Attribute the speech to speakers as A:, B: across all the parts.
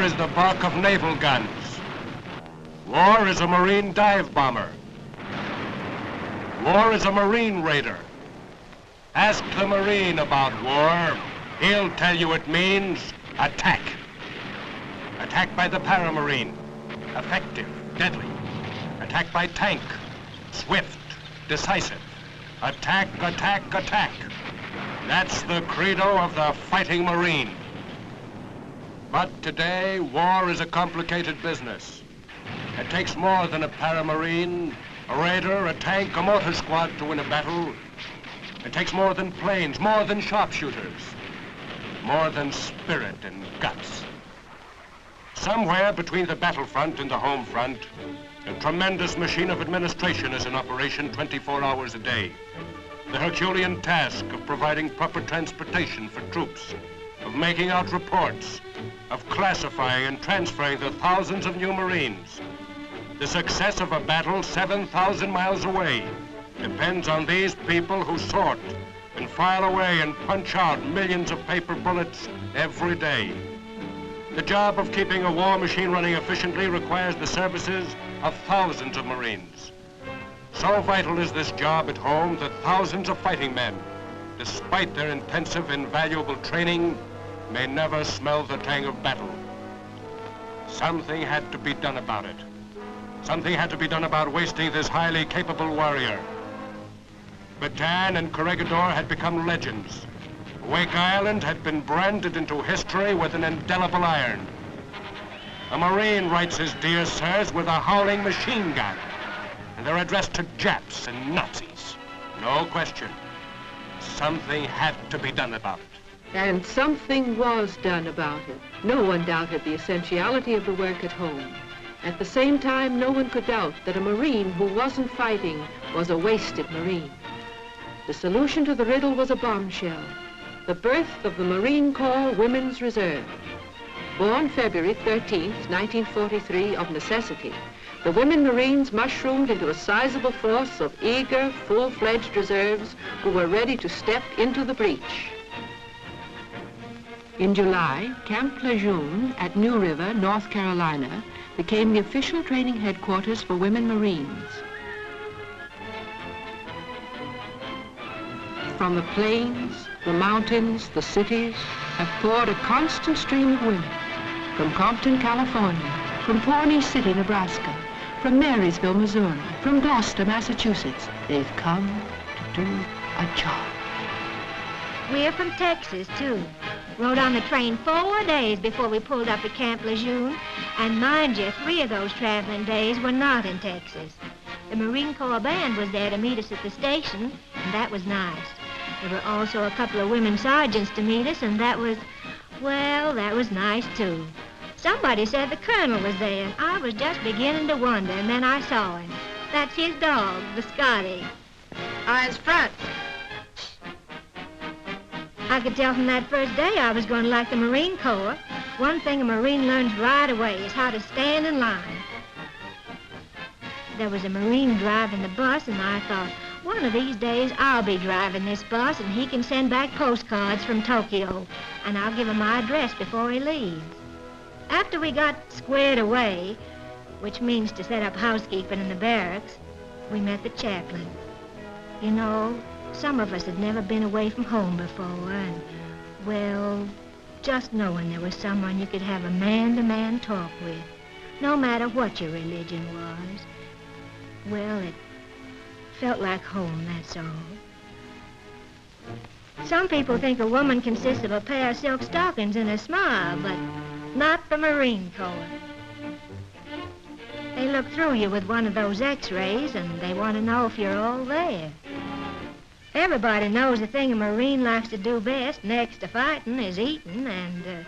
A: is the bark of naval guns. War is a Marine dive bomber. War is a Marine raider. Ask the Marine about war. He'll tell you it means attack. Attack by the paramarine. Effective, deadly. Attack by tank. Swift, decisive. Attack, attack, attack. That's the credo of the fighting Marine. But today, war is a complicated business. It takes more than a paramarine, a raider, a tank, a motor squad to win a battle. It takes more than planes, more than sharpshooters, more than spirit and guts. Somewhere between the battlefront and the home front, a tremendous machine of administration is in operation 24 hours a day. The Herculean task of providing proper transportation for troops, of making out reports, of classifying and transferring the thousands of new Marines. The success of a battle 7,000 miles away depends on these people who sort and file away and punch out millions of paper bullets every day. The job of keeping a war machine running efficiently requires the services of thousands of Marines. So vital is this job at home that thousands of fighting men, despite their intensive and valuable training, may never smell the tang of battle. Something had to be done about it. Something had to be done about wasting this highly capable warrior. Bataan and Corregidor had become legends. Wake Island had been branded into history with an indelible iron. A Marine writes his dear sirs with a howling machine gun, and they're addressed to Japs and Nazis. No question. Something had to be done about it.
B: And something was done about it. No one doubted the essentiality of the work at home. At the same time, no one could doubt that a Marine who wasn't fighting was a wasted Marine. The solution to the riddle was a bombshell, the birth of the Marine Corps Women's Reserve. Born February 13th, 1943, of necessity, the women Marines mushroomed into a sizable force of eager, full-fledged reserves who were ready to step into the breach. In July, Camp Lejeune at New River, North Carolina, became the official training headquarters for women Marines. From the plains, the mountains, the cities, have poured a constant stream of women. From Compton, California, from Pawnee City, Nebraska, from Marysville, Missouri, from Gloucester, Massachusetts, they've come to do a job.
C: We're from Texas, too. Rode on the train 4 days before we pulled up at Camp Lejeune. And mind you, 3 of those traveling days were not in Texas. The Marine Corps band was there to meet us at the station, and that was nice. There were also a couple of women sergeants to meet us, and that was, well, that was nice, too. Somebody said the colonel was there, and I was just beginning to wonder, and then I saw him. That's his dog, the Scotty.
D: Eyes front.
C: I could tell from that first day I was going to like the Marine Corps. One thing a Marine learns right away is how to stand in line. There was a Marine driving the bus, and I thought, one of these days I'll be driving this bus, and he can send back postcards from Tokyo, and I'll give him my address before he leaves. After we got squared away, which means to set up housekeeping in the barracks, we met the chaplain. You know, some of us had never been away from home before, and, well, just knowing there was someone you could have a man-to-man talk with, no matter what your religion was, well, it felt like home, that's all. Some people think a woman consists of a pair of silk stockings and a smile, but not the Marine Corps. They look through you with one of those x-rays, and they want to know if you're all there. Everybody knows the thing a Marine likes to do best, next to fighting, is eating, and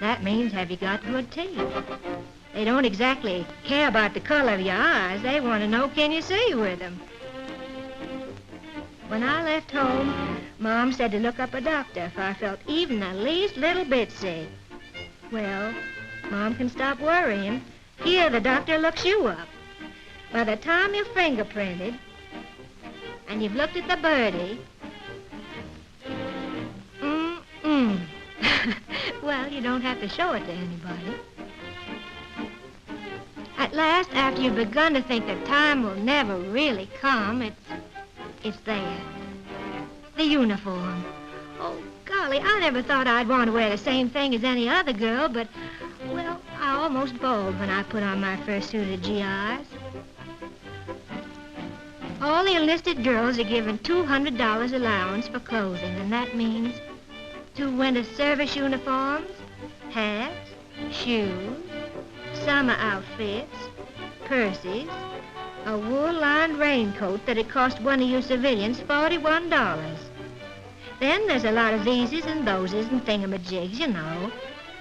C: that means have you got good teeth. They don't exactly care about the color of your eyes. They want to know, can you see with them? When I left home, Mom said to look up a doctor if I felt even the least little bit sick. Well, Mom can stop worrying. Here, the doctor looks you up. By the time you're fingerprinted, and you've looked at the birdie, well, you don't have to show it to anybody. at last, after you've begun to think that time will never really come, it's there. The uniform. Oh, golly, I never thought I'd want to wear the same thing as any other girl, but, well, I almost bawled when I put on my first suit of GIs. All the enlisted girls are given $200 allowance for clothing, and that means 2 winter service uniforms, hats, shoes, summer outfits, purses, a wool-lined raincoat that'd cost one of you civilians $41. Then there's a lot of theses and thoses and thingamajigs, you know.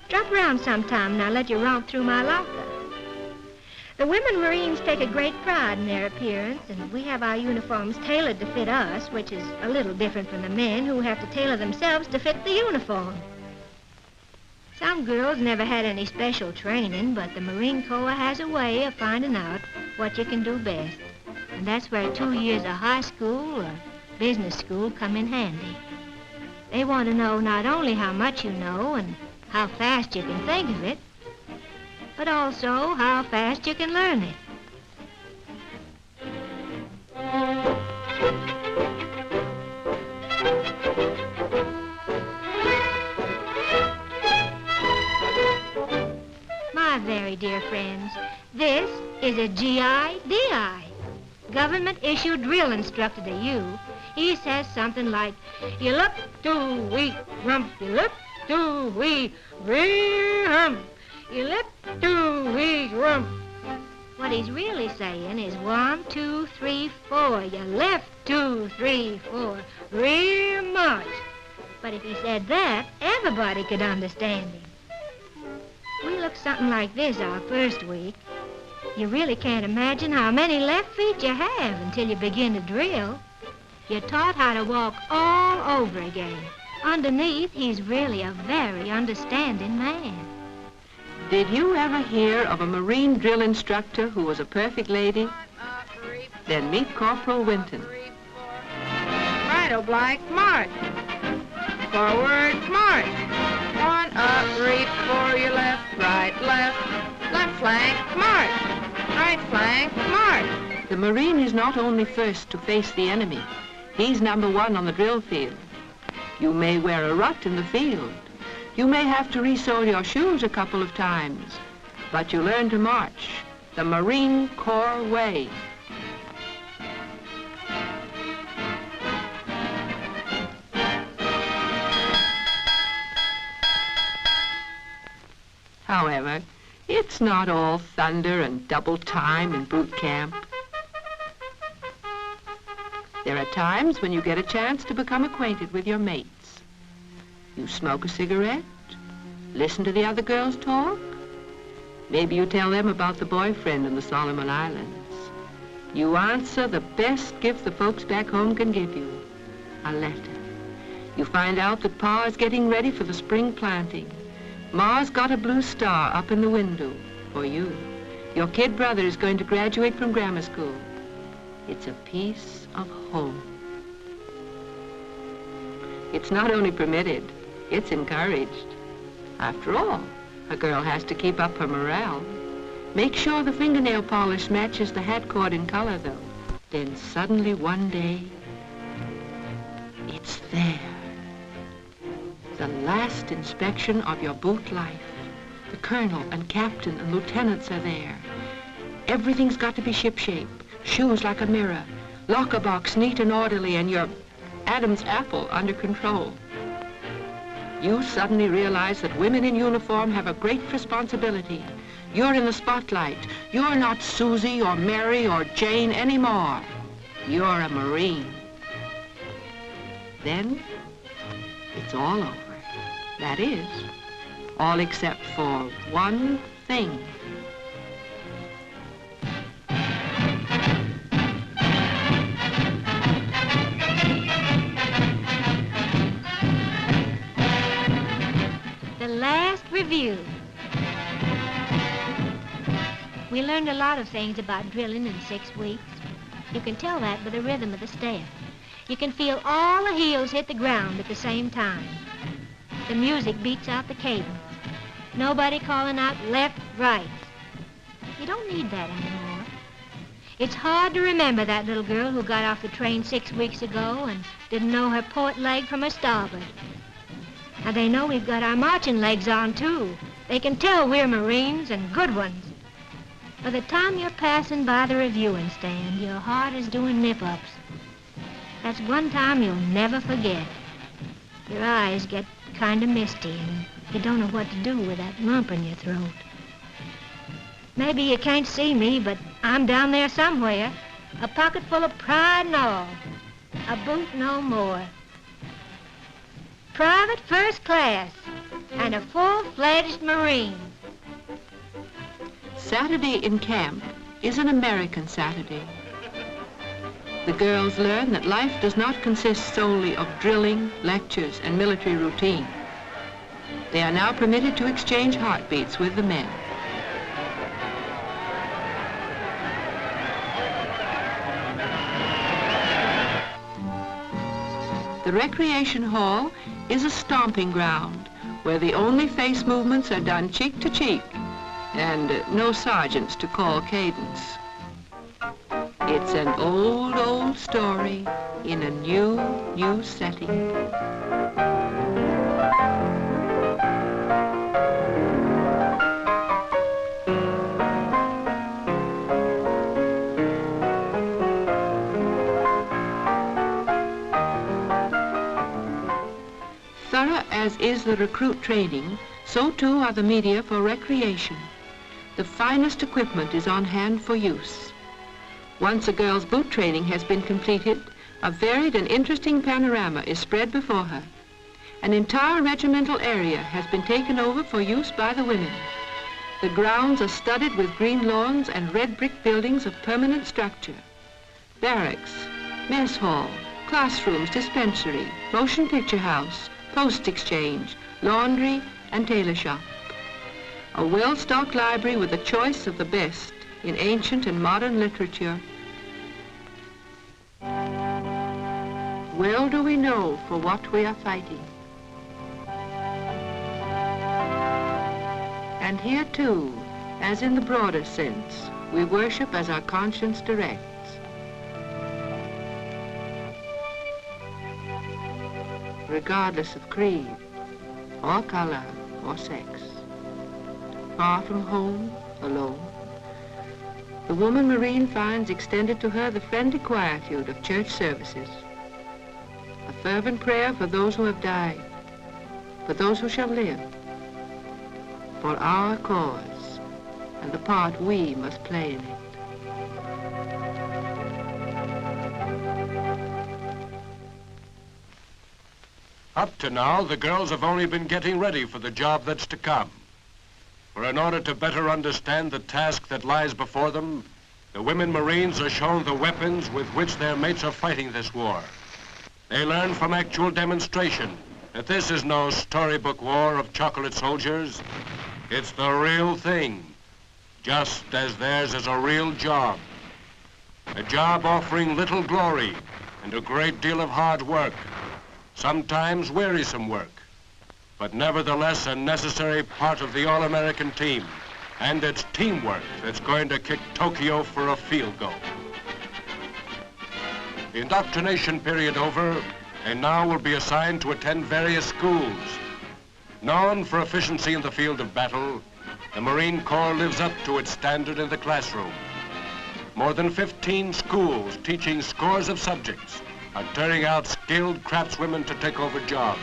C: Drop around sometime and I'll let you romp through my locker. The women Marines take a great pride in their appearance, and we have our uniforms tailored to fit us, which is a little different from the men who have to tailor themselves to fit the uniform. Some girls never had any special training, but the Marine Corps has a way of finding out what you can do best. And that's where 2 years of high school or business school come in handy. They want to know not only how much you know and how fast you can think of it, but also how fast you can learn it. My very dear friends, this is a GIDI, government-issued drill instructor to you. He says something like, you look too weak, rump, you look too weak, rump. You look too weak, rump. What he's really saying is 1, 2, 3, 4. You left 2, 3, 4. Real much. But if he said that, everybody could understand him. We looked something like this our first week. You really can't imagine how many left feet you have until you begin to drill. You're taught how to walk all over again. Underneath, he's really a very understanding man.
B: Did you ever hear of a Marine drill instructor who was a perfect lady? Then meet Corporal Winton.
D: Right, oblique, march. Forward, march. 1 up, 3, 4, your left, right, left flank, march. Right flank, march.
B: The Marine is not only first to face the enemy, he's number 1 on the drill field. You may wear a rut in the field. You may have to resole your shoes a couple of times, but you learn to march the Marine Corps way. However, it's not all thunder and double time in boot camp. There are times when you get a chance to become acquainted with your mates. You smoke a cigarette, listen to the other girls talk. Maybe you tell them about the boyfriend in the Solomon Islands. You answer the best gift the folks back home can give you, a letter. You find out that Pa is getting ready for the spring planting. Ma's got a blue star up in the window for you. Your kid brother is going to graduate from grammar school. It's a piece of home. It's not only permitted, it's encouraged. After all, a girl has to keep up her morale. Make sure the fingernail polish matches the hat cord in color, though. Then suddenly one day, it's there. The last inspection of your boot life. The colonel and captain and lieutenants are there. Everything's got to be shipshape. Shoes like a mirror. Locker box neat and orderly, and your Adam's apple under control. You suddenly realize that women in uniform have a great responsibility. You're in the spotlight. You're not Susie or Mary or Jane anymore. You're a Marine. Then, it's all over. That is, all except for one thing.
C: The last review. We learned a lot of things about drilling in 6 weeks. You can tell that by the rhythm of the step. You can feel all the heels hit the ground at the same time. The music beats out the cadence. Nobody calling out left, right. You don't need that anymore. It's hard to remember that little girl who got off the train 6 weeks ago and didn't know her port leg from her starboard. Now they know we've got our marching legs on, too. They can tell we're Marines and good ones. By the time you're passing by the reviewing stand, your heart is doing nip-ups. That's one time you'll never forget. Your eyes get kind of misty and you don't know what to do with that lump in your throat. Maybe you can't see me, but I'm down there somewhere, a pocket full of pride and all, a boot no more. Private first class and a full-fledged Marine.
B: Saturday in camp is an American Saturday. The girls learn that life does not consist solely of drilling, lectures, and military routine. They are now permitted to exchange heartbeats with the men. The recreation hall is a stomping ground where the only face movements are done cheek to cheek and no sergeants to call cadence. It's an old, old story in a new setting. Thorough as is the recruit training, so too are the media for recreation. The finest equipment is on hand for use. Once a girl's boot training has been completed, a varied and interesting panorama is spread before her. An entire regimental area has been taken over for use by the women. The grounds are studded with green lawns and red brick buildings of permanent structure. Barracks, mess hall, classrooms, dispensary, motion picture house, post exchange, laundry, and tailor shop. A well-stocked library with a choice of the best in ancient and modern literature. Well do we know for what we are fighting. And here too, as in the broader sense, we worship as our conscience directs. Regardless of creed, or color, or sex. Far from home, alone, the woman Marine finds extended to her the friendly quietude of church services. A fervent prayer for those who have died, for those who shall live, for our cause, and the part we must play in it.
A: Up to now, the girls have only been getting ready for the job that's to come. For in order to better understand the task that lies before them, the women Marines are shown the weapons with which their mates are fighting this war. They learn from actual demonstration that this is no storybook war of chocolate soldiers. It's the real thing, just as theirs is a real job. A job offering little glory and a great deal of hard work. Sometimes wearisome work, but nevertheless a necessary part of the all-American team. And it's teamwork that's going to kick Tokyo for a field goal. The indoctrination period over, they now will be assigned to attend various schools. Known for efficiency in the field of battle, the Marine Corps lives up to its standard in the classroom. More than 15 schools teaching scores of subjects are turning out skilled craftswomen to take over jobs.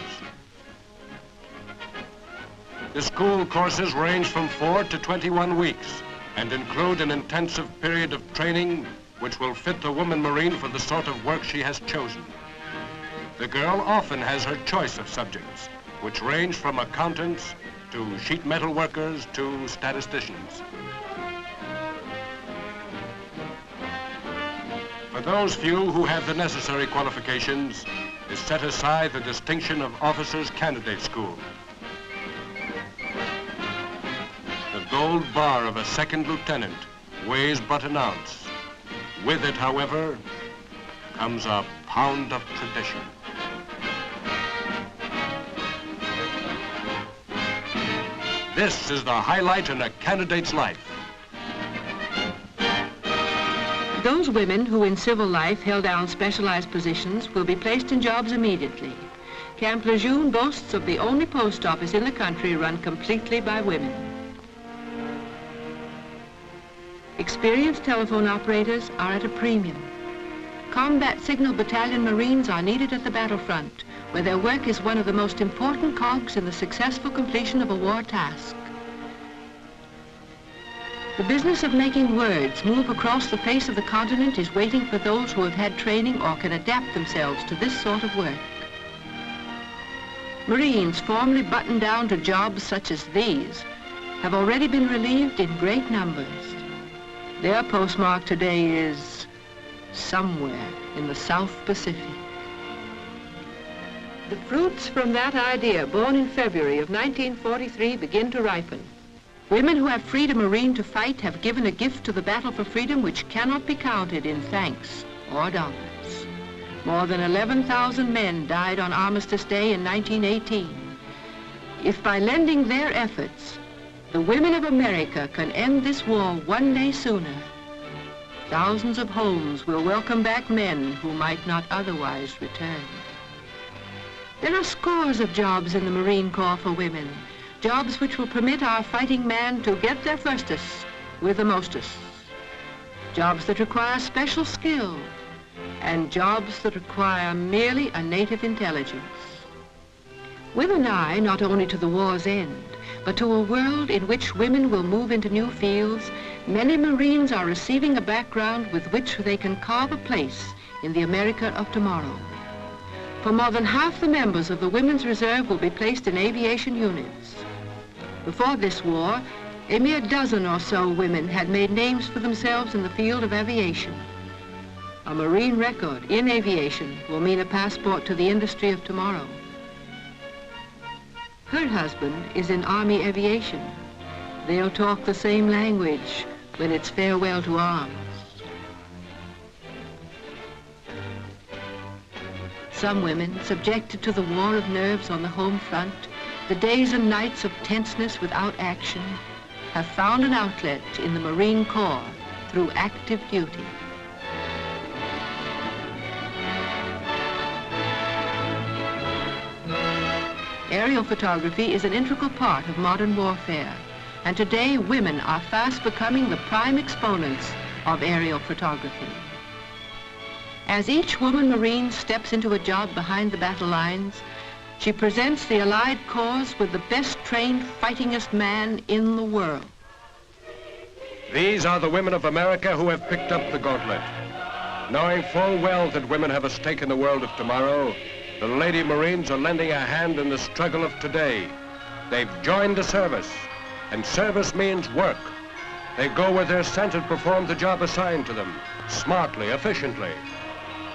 A: The school courses range from 4 to 21 weeks and include an intensive period of training which will fit the woman Marine for the sort of work she has chosen. The girl often has her choice of subjects, which range from accountants to sheet metal workers to statisticians. For those few who have the necessary qualifications, is set aside the distinction of Officers' Candidate School. The gold bar of a second lieutenant weighs but an ounce. With it, however, comes a pound of tradition. This is the highlight in a candidate's life.
B: Those women who in civil life held down specialized positions will be placed in jobs immediately. Camp Lejeune boasts of the only post office in the country run completely by women. Experienced telephone operators are at a premium. Combat Signal Battalion Marines are needed at the battlefront, where their work is one of the most important cogs in the successful completion of a war task. The business of making words move across the face of the continent is waiting for those who have had training or can adapt themselves to this sort of work. Marines formerly buttoned down to jobs such as these have already been relieved in great numbers. Their postmark today is somewhere in the South Pacific. The fruits from that idea, born in February of 1943, begin to ripen. Women who have freed a Marine to fight have given a gift to the battle for freedom which cannot be counted in thanks or dollars. More than 11,000 men died on Armistice Day in 1918. If by lending their efforts, the women of America can end this war one day sooner, thousands of homes will welcome back men who might not otherwise return. There are scores of jobs in the Marine Corps for women, jobs which will permit our fighting man to get their firstest with the mostest. Jobs that require special skill, and jobs that require merely a native intelligence. With an eye not only to the war's end, but to a world in which women will move into new fields, many Marines are receiving a background with which they can carve a place in the America of tomorrow. For more than half the members of the Women's Reserve will be placed in aviation units. Before this war, a mere dozen or so women had made names for themselves in the field of aviation. A Marine record in aviation will mean a passport to the industry of tomorrow. Her husband is in Army aviation. They'll talk the same language when it's farewell to arms. Some women, subjected to the war of nerves on the home front, the days and nights of tenseness without action, have found an outlet in the Marine Corps through active duty. Aerial photography is an integral part of modern warfare, and today women are fast becoming the prime exponents of aerial photography. As each woman Marine steps into a job behind the battle lines, she presents the Allied cause with the best trained, fightingest man in the world.
A: These are the women of America who have picked up the gauntlet. Knowing full well that women have a stake in the world of tomorrow, the Lady Marines are lending a hand in the struggle of today. They've joined the service, and service means work. They go where they're sent and perform the job assigned to them, smartly, efficiently.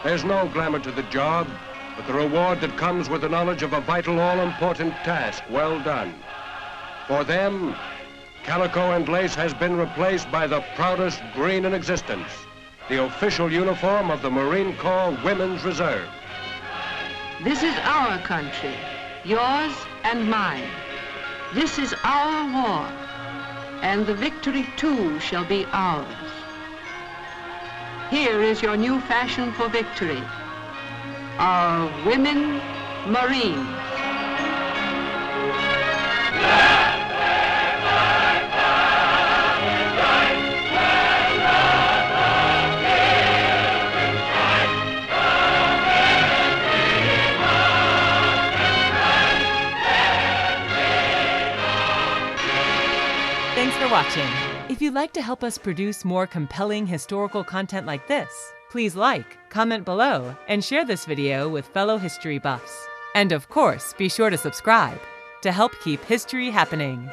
A: There's no glamour to the job, but the reward that comes with the knowledge of a vital, all-important task well done. For them, calico and lace has been replaced by the proudest green in existence, the official uniform of the Marine Corps Women's Reserve.
B: This is our country, yours and mine. This is our war, and the victory too shall be ours. Here is your new fashion for victory, our women Marines.
E: Thanks for watching. If you'd like to help us produce more compelling historical content like this, please like, comment below, and share this video with fellow history buffs. And of course, be sure to subscribe to help keep history happening.